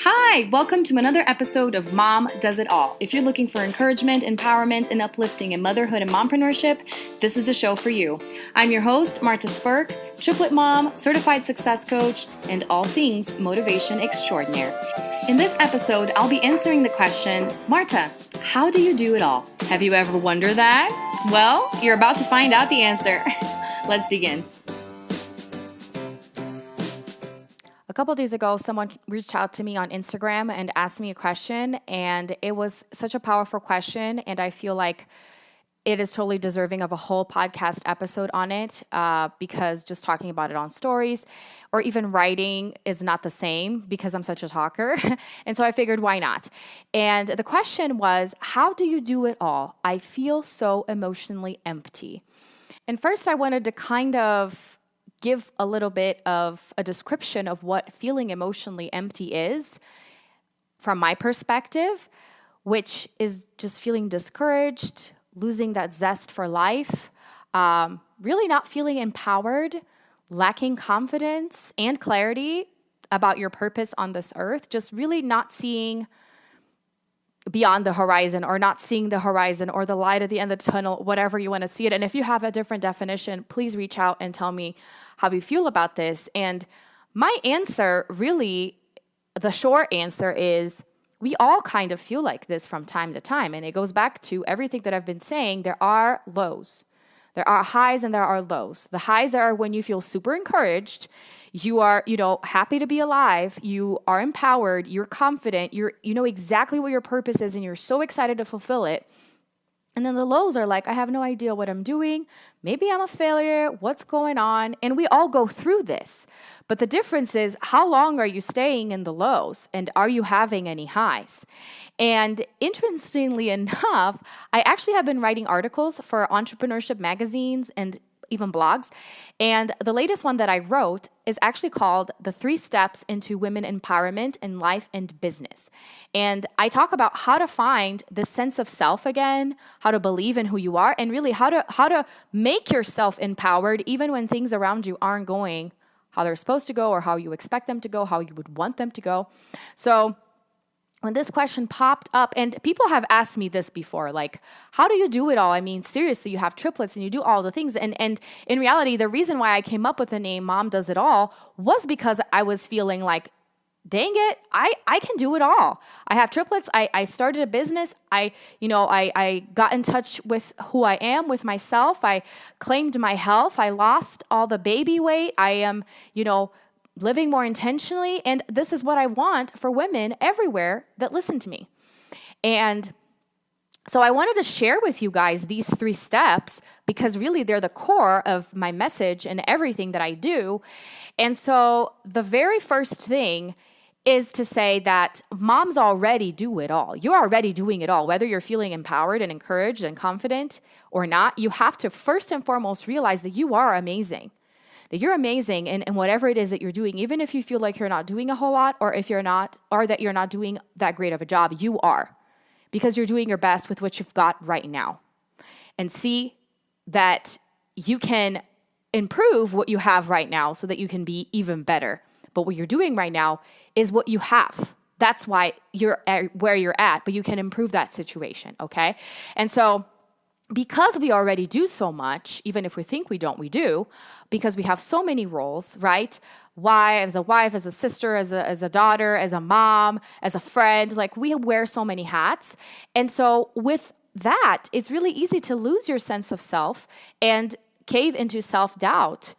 Hi, welcome to another episode of Mom Does It All. If you're looking for encouragement, empowerment, and uplifting in motherhood and mompreneurship, this is the show for you. I'm your host, Marta, triplet mom, certified success coach, and all things motivation extraordinaire. In this episode, I'll be answering the question, Marta, how do you do it all? Have you ever wondered that? Well, you're about to find out the answer. Let's dig in. A couple of days ago, someone reached out to me on Instagram and asked me a question, and it was such a powerful question, and I feel like it is totally deserving of a whole podcast episode on it because just talking about it on stories or even writing is not the same because I'm such a talker. And so I figured, why not? And the question was, how do you do it all? I feel so emotionally empty. And first I wanted to kind of give a little bit of a description of what feeling emotionally empty is from my perspective, which is just feeling discouraged, losing that zest for life, really not feeling empowered, lacking confidence and clarity about your purpose on this earth, just really not seeing beyond the horizon or not seeing the horizon or the light at the end of the tunnel, whatever you want to see it. And if you have a different definition, please reach out and tell me how you feel about this. And my answer, really, the short answer is we all kind of feel like this from time to time. And it goes back to everything that I've been saying. There are lows. There are highs and there are lows. The highs are when you feel super encouraged. You are, happy to be alive. You are empowered. You're confident. You know exactly what your purpose is and you're so excited to fulfill it. And then the lows are like, I have no idea what I'm doing. Maybe I'm a failure. What's going on? And we all go through this. But the difference is, how long are you staying in the lows? And are you having any highs? And interestingly enough, I actually have been writing articles for entrepreneurship magazines and even blogs. And the latest one that I wrote is actually called The 3 Steps into Women Empowerment in Life and Business. And I talk about how to find the sense of self again, how to believe in who you are, and really how to make yourself empowered even when things around you aren't going how they're supposed to go or how you expect them to go, how you would want them to go. So when this question popped up, and people have asked me this before, like, how do you do it all? I mean, seriously, you have triplets and you do all the things. And in reality, the reason why I came up with the name Mom Does It All was because I was feeling like, dang it, I can do it all. I have triplets. I started a business. I got in touch with who I am, with myself. I claimed my health. I lost all the baby weight. I am, living more intentionally. And this is what I want for women everywhere that listen to me. And so I wanted to share with you guys these 3 steps because really they're the core of my message and everything that I do. And so the very first thing is to say that moms already do it all. You're already doing it all. Whether you're feeling empowered and encouraged and confident or not, you have to first and foremost realize that you are amazing. That you're amazing in whatever it is that you're doing, even if you feel like you're not doing a whole lot or that you're not doing that great of a job, you are. Because you're doing your best with what you've got right now. And see that you can improve what you have right now so that you can be even better. But what you're doing right now is what you have. That's why you're where you're at, but you can improve that situation, okay? And so because we already do so much, even if we think we don't, we do, because we have so many roles, right? As a wife, as a sister, as a daughter, as a mom, as a friend, like we wear so many hats. And so with that, it's really easy to lose your sense of self and cave into self-doubt.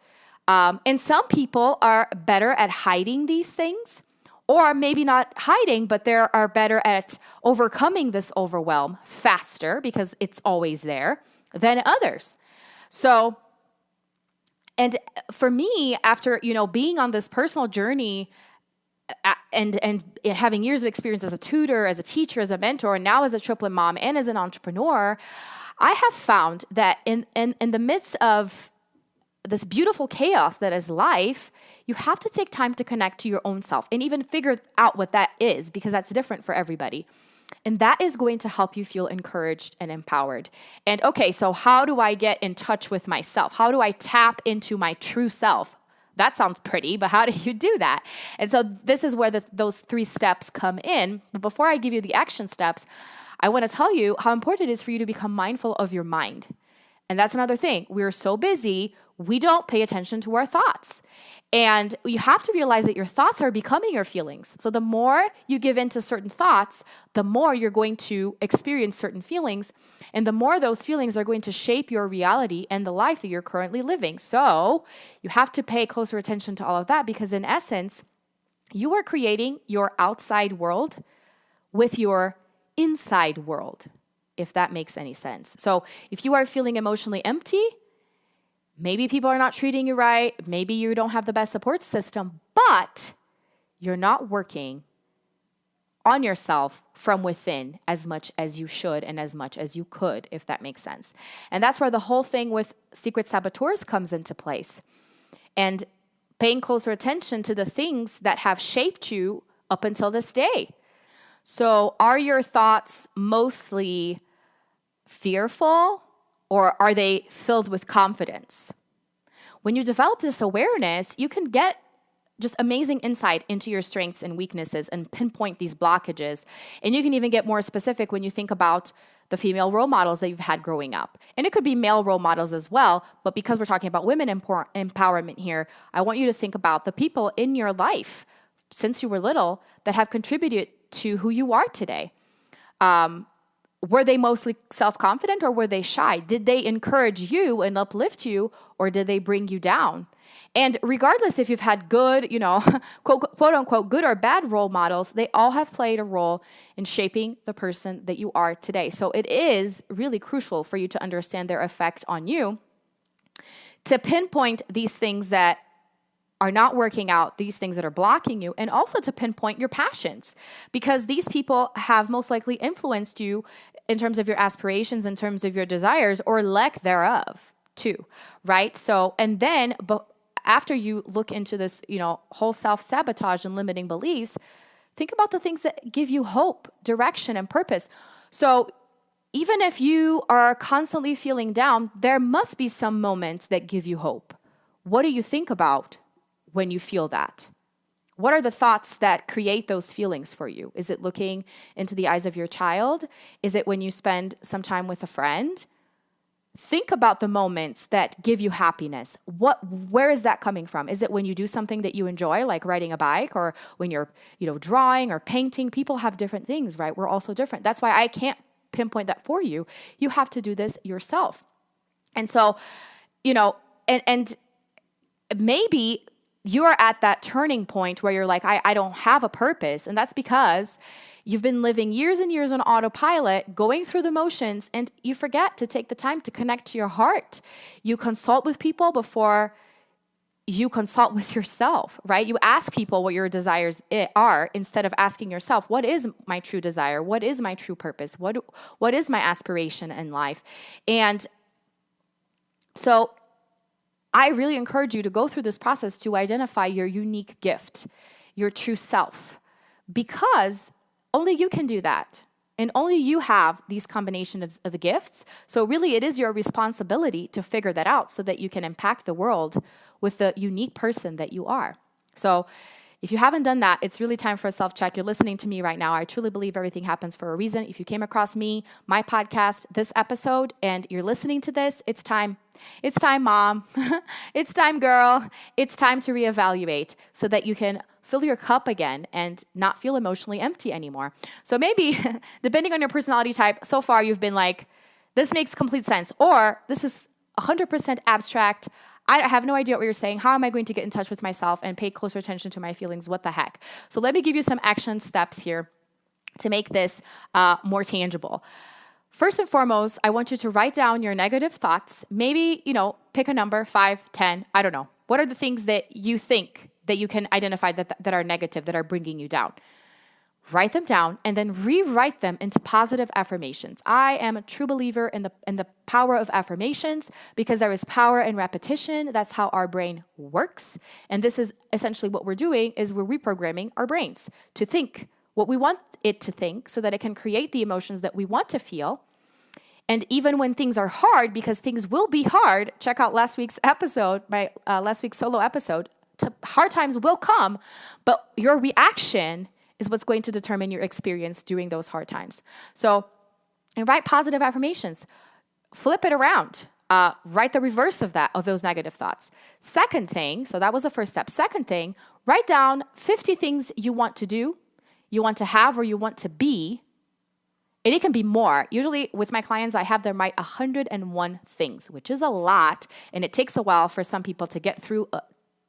And some people are better at hiding these things, or maybe not hiding, but they are better at overcoming this overwhelm faster because it's always there than others. So, and for me, after, being on this personal journey and having years of experience as a tutor, as a teacher, as a mentor, and now as a triplet mom and as an entrepreneur, I have found that in the midst of this beautiful chaos that is life, you have to take time to connect to your own self and even figure out what that is, because that's different for everybody. And that is going to help you feel encouraged and empowered. And okay, so how do I get in touch with myself? How do I tap into my true self? that sounds pretty, but how do you do that? And so this is where those 3 steps come in. But before I give you the action steps, I want to tell you how important it is for you to become mindful of your mind. And that's another thing. We're so busy, we don't pay attention to our thoughts. And you have to realize that your thoughts are becoming your feelings. So the more you give in to certain thoughts, the more you're going to experience certain feelings. And the more those feelings are going to shape your reality and the life that you're currently living. So you have to pay closer attention to all of that, because in essence, you are creating your outside world with your inside world, if that makes any sense. So if you are feeling emotionally empty, maybe people are not treating you right, maybe you don't have the best support system, but you're not working on yourself from within as much as you should and as much as you could, if that makes sense. And that's where the whole thing with secret saboteurs comes into place. And paying closer attention to the things that have shaped you up until this day. So are your thoughts mostly fearful, or are they filled with confidence? When you develop this awareness, you can get just amazing insight into your strengths and weaknesses and pinpoint these blockages. And you can even get more specific when you think about the female role models that you've had growing up. And it could be male role models as well, but because we're talking about women empowerment here, I want you to think about the people in your life since you were little that have contributed to who you are today. Were they mostly self-confident, or were they shy? Did they encourage you and uplift you, or did they bring you down? And regardless if you've had good, quote unquote, good or bad role models, they all have played a role in shaping the person that you are today. So it is really crucial for you to understand their effect on you, to pinpoint these things that are not working out, these things that are blocking you, and also to pinpoint your passions, because these people have most likely influenced you in terms of your aspirations, in terms of your desires, or lack thereof too, right? So, and then, but after you look into this, whole self-sabotage and limiting beliefs, think about the things that give you hope, direction, and purpose. So even if you are constantly feeling down, there must be some moments that give you hope. What do you think about when you feel that? What are the thoughts that create those feelings for you? Is it looking into the eyes of your child? Is it when you spend some time with a friend? Think about the moments that give you happiness. Where is that coming from? Is it when you do something that you enjoy, like riding a bike, or when you're, drawing or painting? People have different things, right? We're also different. That's why I can't pinpoint that for you. You have to do this yourself. And so, and maybe you're at that turning point where you're like, I don't have a purpose. And that's because you've been living years and years on autopilot, going through the motions, and you forget to take the time to connect to your heart. You consult with people before you consult with yourself, right? You ask people what your desires are instead of asking yourself, what is my true desire? What is my true purpose? What is my aspiration in life? And so I really encourage you to go through this process to identify your unique gift, your true self, because only you can do that. And only you have these combinations of gifts. So really, it is your responsibility to figure that out so that you can impact the world with the unique person that you are. So if you haven't done that, it's really time for a self-check. You're listening to me right now. I truly believe everything happens for a reason. If you came across me, my podcast, this episode, and you're listening to this, it's time. It's time, mom. It's time, girl. It's time to reevaluate so that you can fill your cup again and not feel emotionally empty anymore. So maybe, depending on your personality type, so far you've been like, this makes complete sense, or this is 100% abstract. I have no idea what you're saying. How am I going to get in touch with myself and pay closer attention to my feelings? What the heck? So let me give you some action steps here to make this more tangible. First and foremost, I want you to write down your negative thoughts. Maybe, pick a number, 5, 10, I don't know. What are the things that you think that you can identify that are negative, that are bringing you down? Write them down and then rewrite them into positive affirmations. I am a true believer in the power of affirmations because there is power in repetition. That's how our brain works. And this is essentially what we're doing is we're reprogramming our brains to think what we want it to think so that it can create the emotions that we want to feel. And even when things are hard, because things will be hard, check out last week's episode, my last week's solo episode, Hard times will come, but your reaction is what's going to determine your experience during those hard times. So, and write positive affirmations. Flip it around. Write the reverse of those negative thoughts. Second thing, so that was the first step. Second thing, write down 50 things you want to do, you want to have, or you want to be. And it can be more. Usually with my clients, I have them write 101 things, which is a lot. And it takes a while for some people to get through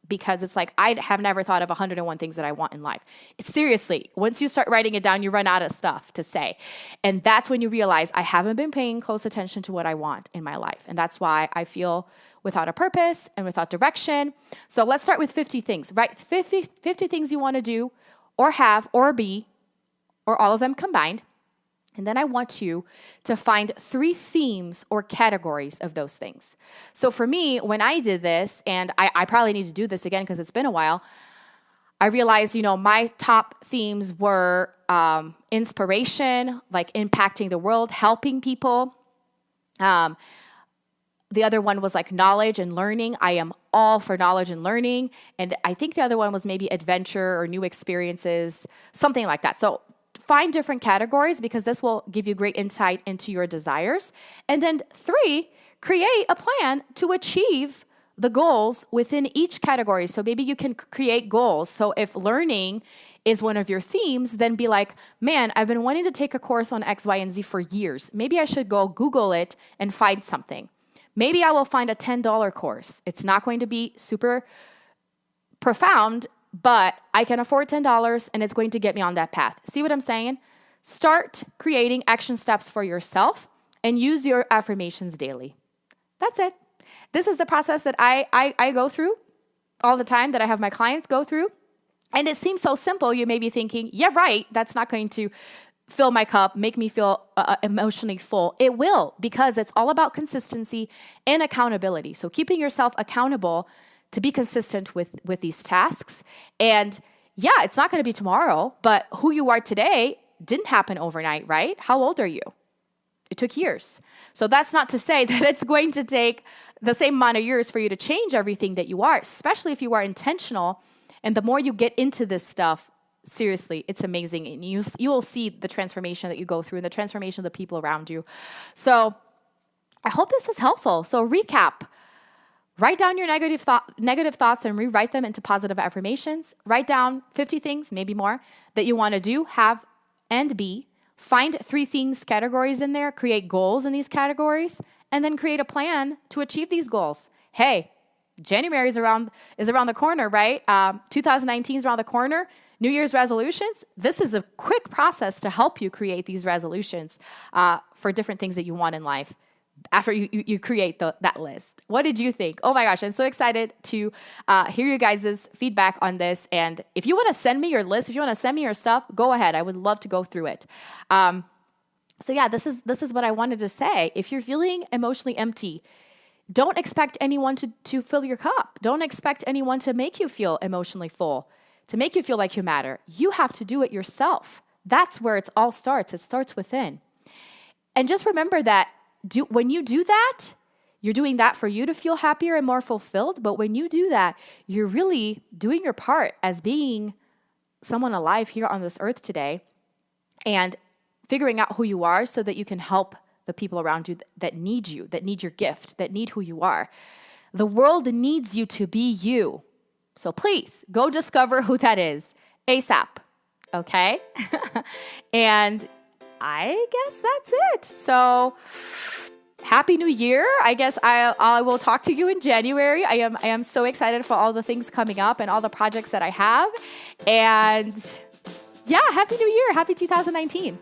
because it's like, I have never thought of 101 things that I want in life. Seriously, once you start writing it down, you run out of stuff to say. And that's when you realize I haven't been paying close attention to what I want in my life. And that's why I feel without a purpose and without direction. So let's start with 50 things. Write 50 things you want to do or have or be, or all of them combined. And then I want you to find 3 themes or categories of those things. So for me, when I did this, and I probably need to do this again because it's been a while, I realized, my top themes were inspiration, like impacting the world, helping people. The other one was like knowledge and learning. I am all for knowledge and learning. And I think the other one was maybe adventure or new experiences, something like that. So find different categories because this will give you great insight into your desires. And then 3, create a plan to achieve the goals within each category. So maybe you can create goals. So if learning is one of your themes, then be like, man, I've been wanting to take a course on X, Y, and Z for years. Maybe I should go Google it and find something. Maybe I will find a $10 course. It's not going to be super profound, but I can afford $10 and it's going to get me on that path. See what I'm saying? Start creating action steps for yourself and use your affirmations daily. That's it. This is the process that I go through all the time, that I have my clients go through. And it seems so simple. You may be thinking, yeah, right, that's not going to fill my cup, make me feel emotionally full. It will, because it's all about consistency and accountability. So keeping yourself accountable to be consistent with these tasks. And yeah, it's not going to be tomorrow, but who you are today didn't happen overnight, right? How old are you? It took years. So that's not to say that it's going to take the same amount of years for you to change everything that you are, especially if you are intentional. And the more you get into this stuff, seriously, it's amazing. And you will see the transformation that you go through and the transformation of the people around you. So I hope this is helpful. So recap. Write down your negative thoughts and rewrite them into positive affirmations. Write down 50 things, maybe more, that you want to do, have, and be. Find 3 things, categories in there. Create goals in these categories. And then create a plan to achieve these goals. Hey, January is around the corner, right? 2019 is around the corner. New Year's resolutions. This is a quick process to help you create these resolutions for different things that you want in life. After you create that list. What did you think? Oh my gosh, I'm so excited to hear you guys' feedback on this. And if you want to send me your list, if you want to send me your stuff, go ahead. I would love to go through it. So yeah, this is what I wanted to say. If you're feeling emotionally empty, don't expect anyone to fill your cup. Don't expect anyone to make you feel emotionally full, to make you feel like you matter. You have to do it yourself. That's where it all starts. It starts within. And just remember that when you do that, you're doing that for you to feel happier and more fulfilled. But when you do that, you're really doing your part as being someone alive here on this earth today and figuring out who you are so that you can help the people around you that need you, that need your gift, that need who you are. The world needs you to be you. So please go discover who that is ASAP. Okay? And I guess that's it. So Happy New Year. I guess I will talk to you in January. I am so excited for all the things coming up and all the projects that I have. And yeah, Happy New Year. Happy 2019.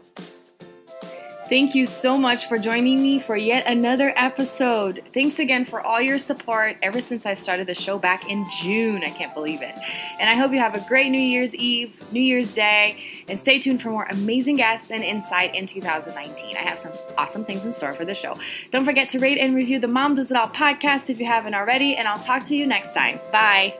Thank you so much for joining me for yet another episode. Thanks again for all your support ever since I started the show back in June. I can't believe it. And I hope you have a great New Year's Eve, New Year's Day, and stay tuned for more amazing guests and insight in 2019. I have some awesome things in store for the show. Don't forget to rate and review the Mom Does It All podcast if you haven't already, and I'll talk to you next time. Bye.